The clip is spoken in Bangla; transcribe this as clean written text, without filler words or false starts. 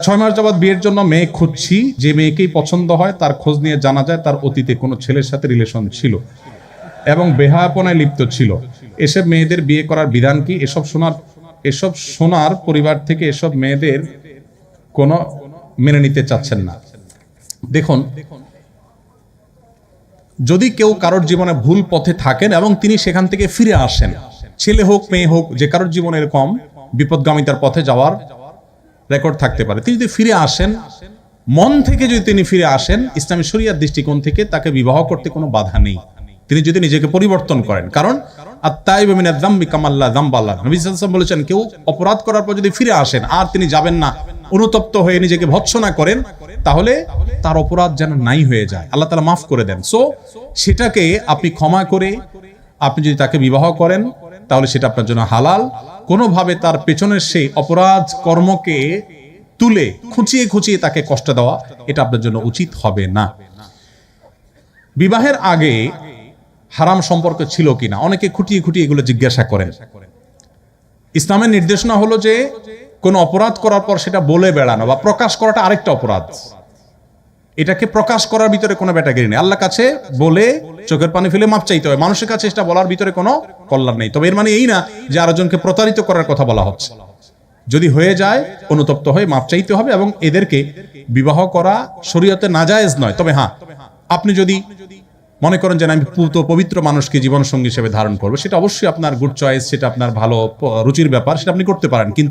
6 মাস যাবৎ বিয়ের জন্য মেয়ে খুঁজছি, যে মেয়েকেই পছন্দ হয় তার খোঁজ নিয়ে জানা যায় তার অতীতে কোনো ছেলের সাথে রিলেশন ছিল এবং বেহায়াপনায় লিপ্ত ছিল। এসব মেয়েদের বিয়ে করার বিধান কি? এসব শোনার পরিবার থেকে এসব মেয়েদের কোনো মেনে নিতে চাচ্ছেন না। দেখুন, যদি কেউ কারোর জীবনে ভুল পথে থাকেন এবং তিনি সেখান থেকে ফিরে আসেন, ছেলে হোক মেয়ে হোক, যে কারোর জীবনে এরকম বিপদগামিতার পথে যাওয়ার রেকর্ড থাকতে পারে, তিনি যদি ফিরে আসেন, মন থেকে যদি তিনি ফিরে আসেন, ইসলামী শরিয়ার দৃষ্টিকোণ থেকে তাকে বিবাহ করতে কোনো বাধা নেই, তিনি যদি নিজেকে পরিবর্তন করেন। কারণ আত-তাইবু মিনাজ যামবি কামা লা যামবা লাহু, নবী সাল্লাল্লাহু আলাইহি ওয়াসাল্লাম বলেছেন, কেউ অপরাধ করার পর যদি ফিরে আসেন আর তিনি যাবেন না, অনুতপ্ত হয়ে নিজেকে ভৎসনা করেন, তাহলে তার অপরাধ যেন নাই হয়ে যায়, আল্লাহ তাআলা মাফ করে দেন। সো সেটাকে আপনি ক্ষমা করে আপনি যদি তাকে বিবাহ করেন, তাহলে সেটা আপনার জন্য হালাল। কোনোভাবে তার পেছনের সেই অপরাধ কর্মকে তুলে খুঁচিয়ে খুঁচিয়ে তাকে কষ্ট দেওয়া, এটা আপনার জন্য উচিত হবে না। বিবাহের আগে হারাম সম্পর্ক ছিল কিনা অনেকে খুঁটিয়ে খুঁটিয়ে এগুলো জিজ্ঞাসা করেন। ইসলামের নির্দেশনা হলো যে কোনো অপরাধ করার পর সেটা বলে বেড়ানো বা প্রকাশ করাটা আরেকটা অপরাধ। এটাকে প্রকাশ করার ভিতরে কোনো ব্যাটাগিরি নেই। আল্লাহর কাছে বলে চোখের পানি ফেলে মাপ চাইতে হয়, মানুষের কাছে এটা বলার ভিতরে কোনো কল্যাণ নেই। তবে এর মানে এই না যে আরেকজনকে প্রতারিত করার কথা বলা হচ্ছে। যদি হয়ে যায়, অনুতপ্ত হয়ে মাপ চাইতে হবে এবং এদেরকে বিবাহ করা শরীয়তে নাজায়েজ নয়। তবে হ্যাঁ, আপনি যদি মনে করেন যে আমি পবিত্র মানুষকে জীবন সঙ্গী হিসেবে ধারণ করবো, সেটা অবশ্যই আপনার গুড চয়েস, সেটা আপনার ভালো রুচির ব্যাপার, সেটা আপনি করতে পারেন। কিন্তু